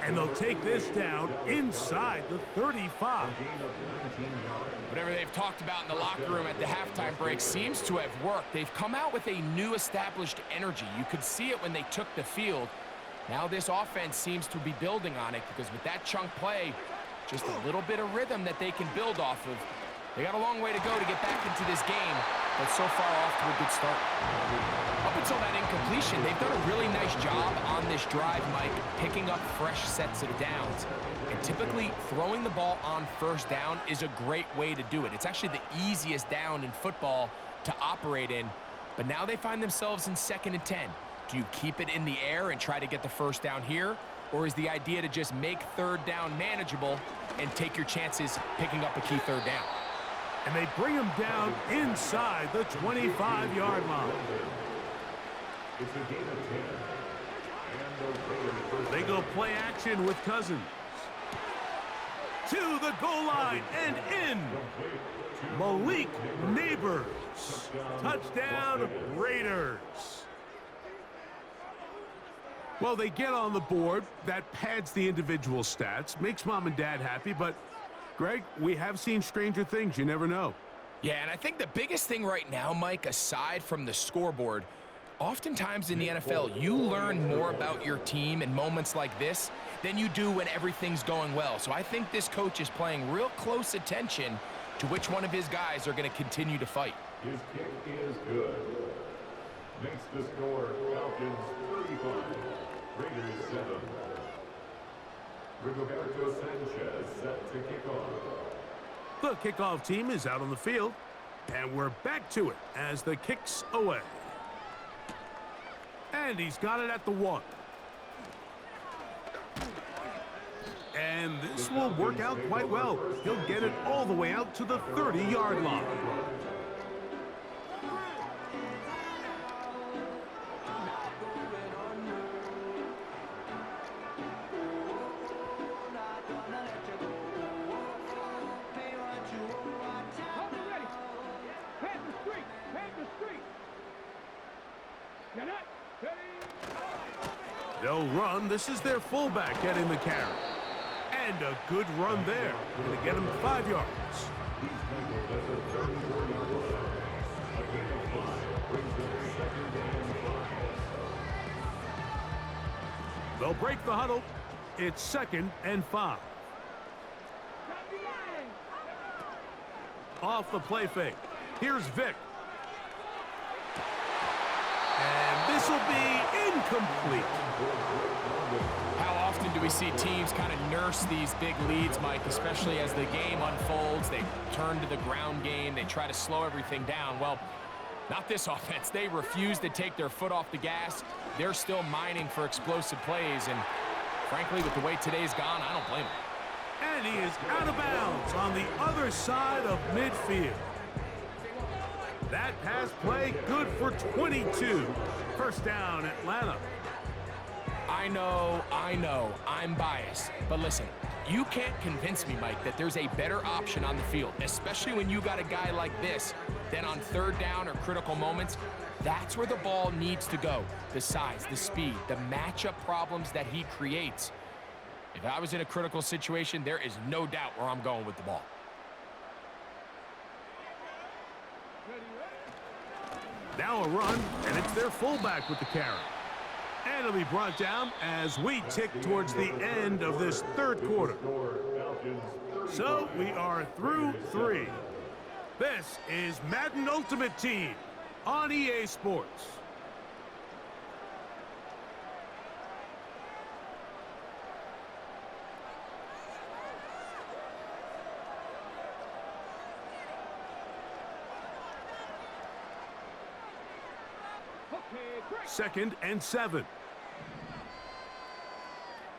And they'll take this down inside the 35. Whatever they've talked about in the locker room at the halftime break seems to have worked. They've come out with a new established energy. You could see it when they took the field. Now this offense seems to be building on it because with that chunk play, just a little bit of rhythm that they can build off of. They got a long way to go to get back into this game, but so far off to a good start. Up until that incompletion, they've done a really nice job on this drive, Mike, picking up fresh sets of downs. And typically, throwing the ball on first down is a great way to do it. It's actually the easiest down in football to operate in, but now they find themselves in 2nd and 10. Do you keep it in the air and try to get the first down here? Or is the idea to just make 3rd down manageable and take your chances picking up a key 3rd down? And they bring him down inside the 25-yard line. They go play action with Cousins. To the goal line and in. Malik Neighbors. Touchdown, Raiders. Well, they get on the board. That pads the individual stats, makes mom and dad happy, but Greg, we have seen stranger things. You never know. Yeah, and I think the biggest thing right now, Mike, aside from the scoreboard, oftentimes in the NFL, you learn more about your team in moments like this than you do when everything's going well. So I think this coach is paying real close attention to which one of his guys are going to continue to fight. His kick is good. Makes the score Falcons 35, Raiders 7. Rigoberto Sanchez set to kick off. The kickoff team is out on the field, and we're back to it as the kick's away. And he's got it at the 1. And this will work out quite well. He'll get it all the way out to the 30-yard line. They'll run. This is their fullback getting the carry. And a good run there. Going to get him 5 yards. They'll break the huddle. It's 2nd and 5. Off the play fake. Here's Vic. And this will be incomplete. How often do we see teams kind of nurse these big leads, Mike, especially as the game unfolds? They turn to the ground game. They try to slow everything down. Well, not this offense. They refuse to take their foot off the gas. They're still mining for explosive plays. And frankly, with the way today's gone, I don't blame them. And he is out of bounds on the other side of midfield. That pass play good for 22. First down, Atlanta. I know, I'm biased. But listen, you can't convince me, Mike, that there's a better option on the field, especially when you got a guy like this, than on 3rd down or critical moments. That's where the ball needs to go. The size, the speed, the matchup problems that he creates. If I was in a critical situation, there is no doubt where I'm going with the ball. Now a run, and it's their fullback with the carry. And it'll be brought down as we tick towards the end of this 3rd quarter. So we are through 3. This is Madden Ultimate Team on EA Sports. Second and 7.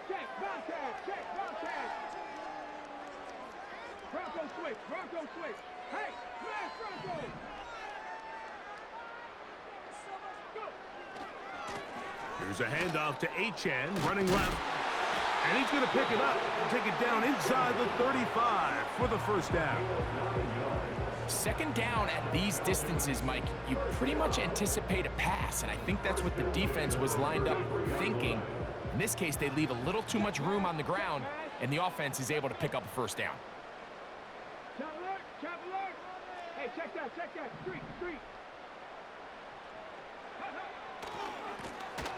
Check, Bronco switch. Hey, man, Bronco. Here's a handoff to Achan, running left. And he's going to pick it up and take it down inside the 35 for the first down. 2nd down at these distances, Mike, you pretty much anticipate a pass, and I think that's what the defense was lined up thinking. In this case, they leave a little too much room on the ground, and the offense is able to pick up a first down. Chop alert! Chop alert! Hey, check that! Street!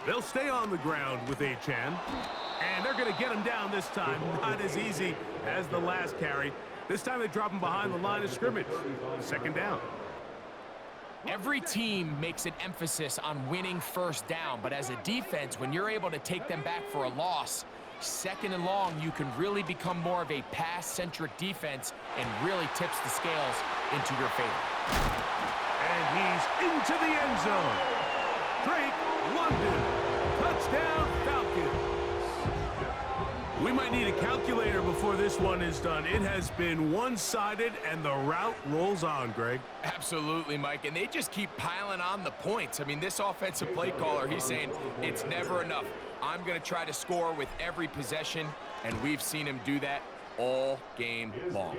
They'll stay on the ground with Achan, and they're going to get him down this time. Not as easy as the last carry. This time they drop him behind the line of scrimmage. Second down. Every team makes an emphasis on winning first down, but as a defense, when you're able to take them back for a loss, second and long, you can really become more of a pass-centric defense and really tips the scales into your favor. And he's into the end zone. Drake London. Touchdown, Falcons. We might need a calculator before this one is done. It has been one-sided, and the route rolls on, Greg. Absolutely, Mike, and they just keep piling on the points. I mean, this offensive play caller, he's saying it's never enough. I'm going to try to score with every possession, and we've seen him do that all game long.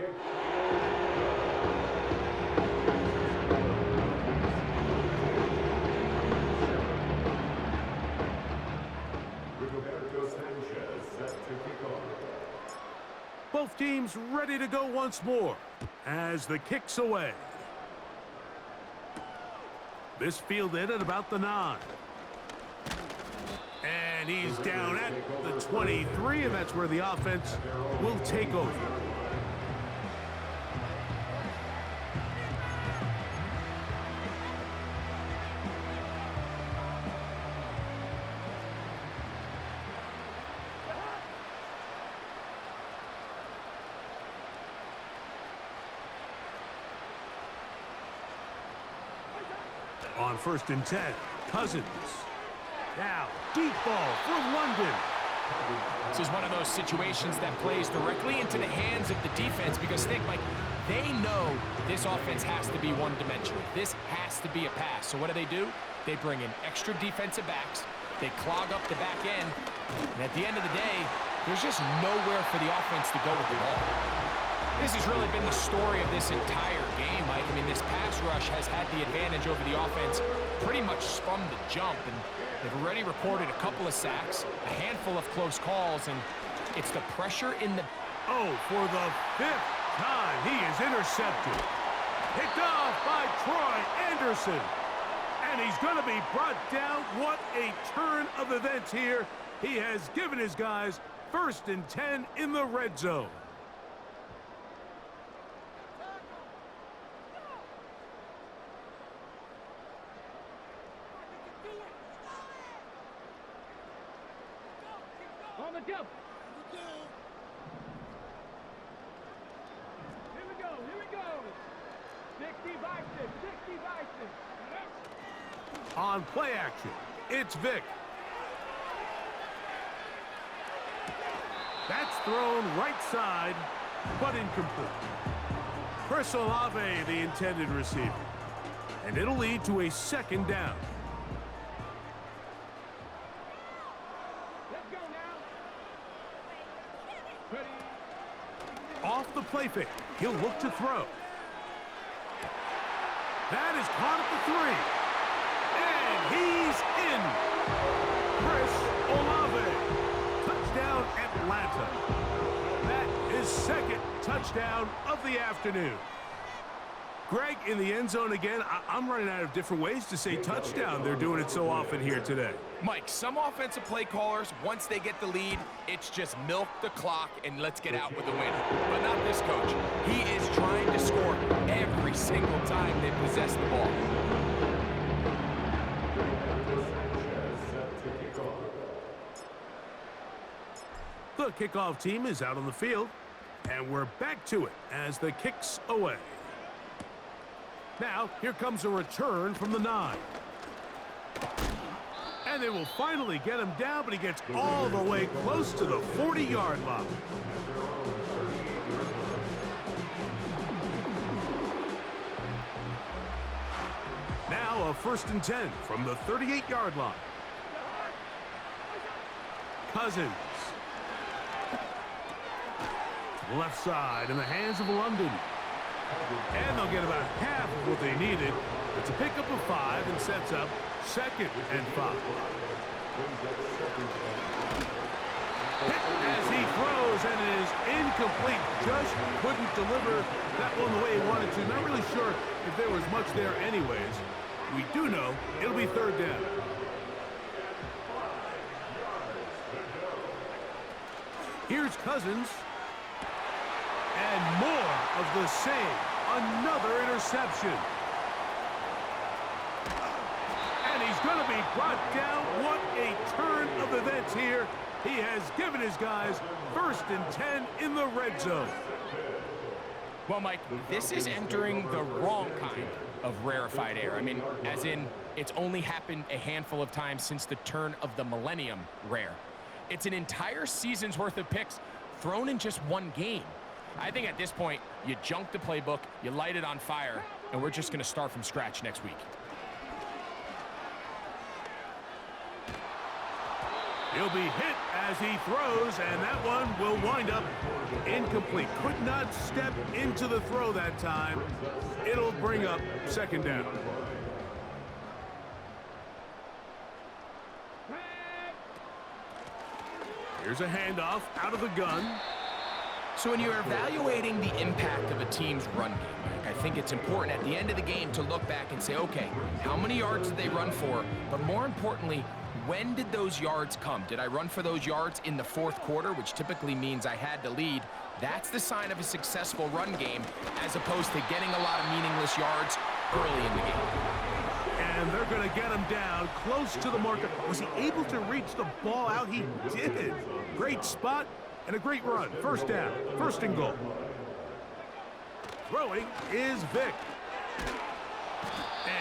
Both teams ready to go once more as the kick's away. This fielded at about the 9. And he's down at the 23, and that's where the offense will take over. On 1st and 10, Cousins. Now, deep ball for London. This is one of those situations that plays directly into the hands of the defense because, think, Mike, they know this offense has to be one-dimensional. This has to be a pass. So what do? They bring in extra defensive backs. They clog up the back end. And at the end of the day, there's just nowhere for the offense to go with the ball. This has really been the story of this entire game, Mike. I mean, this pass rush has had the advantage over the offense pretty much from the jump, and they've already recorded a couple of sacks, a handful of close calls, and it's the pressure in the... Oh, for the 5th time, he is intercepted. Picked off by Troy Anderson. And he's going to be brought down. What a turn of events here. He has given his guys 1st and 10 in the red zone. On the jump. Here we go. 60 by 6. On play action, it's Vic. That's thrown right side, but incomplete. Chris Olave, the intended receiver. And it'll lead to a 2nd down. Let's go now. Ready. Off the play fake, he'll look to throw. That is caught at the 3. And he's in. Chris Olave. Touchdown, Atlanta. That is 2nd touchdown of the afternoon. Greg, in the end zone again, I'm running out of different ways to say touchdown. They're doing it so often here today. Mike, some offensive play callers, once they get the lead, it's just milk the clock and let's get out with a win. But not this coach. He is trying to score every single time they possess the ball. The kickoff team is out on the field, and we're back to it as the kick's away. Now, here comes a return from the 9. And they will finally get him down, but he gets all the way close to the 40-yard line. Now a 1st and 10 from the 38-yard line. Cousins. Left side in the hands of London. And they'll get about half of what they needed. It's a pickup of 5 and sets up 2nd and 5. Hit as he throws, and it is incomplete. Just couldn't deliver that one the way he wanted to. Not really sure if there was much there anyways. We do know it'll be third down. Here's Cousins. And more of the same. Another interception. And he's going to be brought down. What a turn of events here. He has given his guys 1st and 10 in the red zone. Well, Mike, this is entering the wrong kind of rarefied air. I mean, as in, it's only happened a handful of times since the turn of the millennium rare. It's an entire season's worth of picks thrown in just one game. I think at this point, you junk the playbook, you light it on fire, and we're just going to start from scratch next week. He'll be hit as he throws, and that one will wind up incomplete. Could not step into the throw that time. It'll bring up 2nd down. Here's a handoff out of the gun. So when you're evaluating the impact of a team's run game, Mike, I think it's important at the end of the game to look back and say, okay, how many yards did they run for? But more importantly, when did those yards come? Did I run for those yards in the 4th quarter, which typically means I had to lead? That's the sign of a successful run game, as opposed to getting a lot of meaningless yards early in the game. And they're going to get him down close to the marker. Was he able to reach the ball out? He did. Great spot and a great run. 1st down, 1st and goal. Throwing is Vic.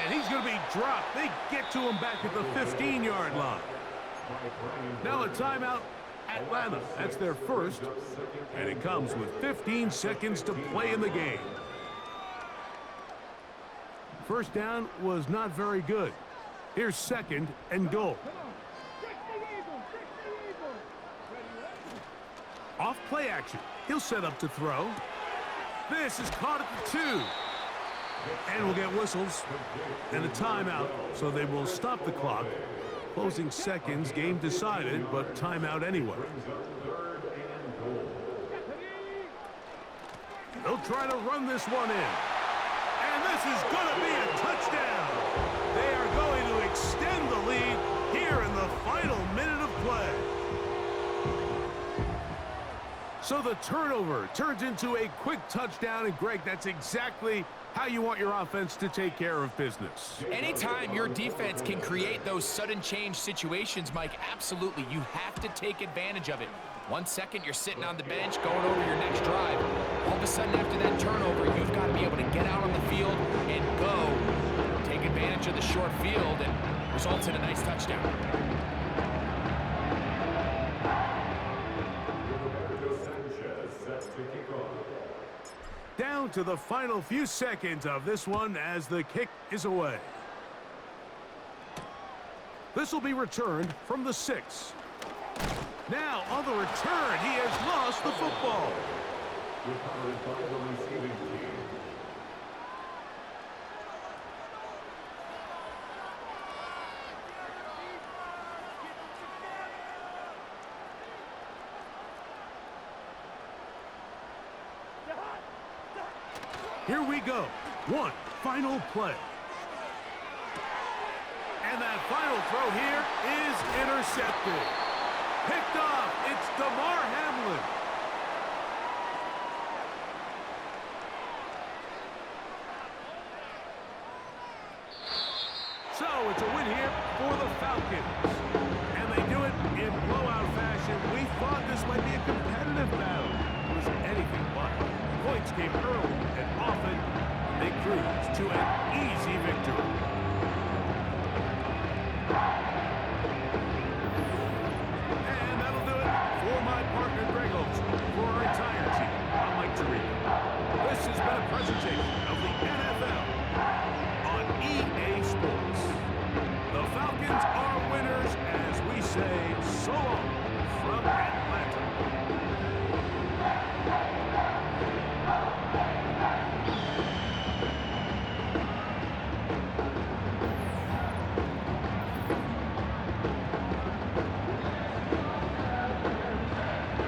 And he's going to be dropped. They get to him back at the 15-yard line. Now a timeout, Atlanta. That's their 1st. And it comes with 15 seconds to play in the game. 1st down was not very good. Here's 2nd and goal. Off play action. He'll set up to throw. This is caught at the 2. And we'll get whistles and a timeout, so they will stop the clock. Closing seconds, game decided, but timeout anyway. They'll try to run this one in. And this is going to be a touchdown. They are going to extend the lead here in the final minute of play. So the turnover turns into a quick touchdown, and Greg, that's exactly how you want your offense to take care of business. Anytime your defense can create those sudden change situations, Mike, absolutely, you have to take advantage of it. 1 second, you're sitting on the bench, going over your next drive. All of a sudden, after that turnover, you've got to be able to get out on the field and go. Take advantage of the short field, and results in a nice touchdown. Down to the final few seconds of this one as the kick is away. This will be returned from the 6. Now on the return, he has lost the football. Recovered by the receiving team. Here we go. One final play. And that final throw here is intercepted. Picked off. It's DeMar Hamlin. So it's a win here for the Falcons. And they do it in blowout fashion. We thought this might be a competitive battle. It was anything but. Points came early and often. They cruise to an easy victory.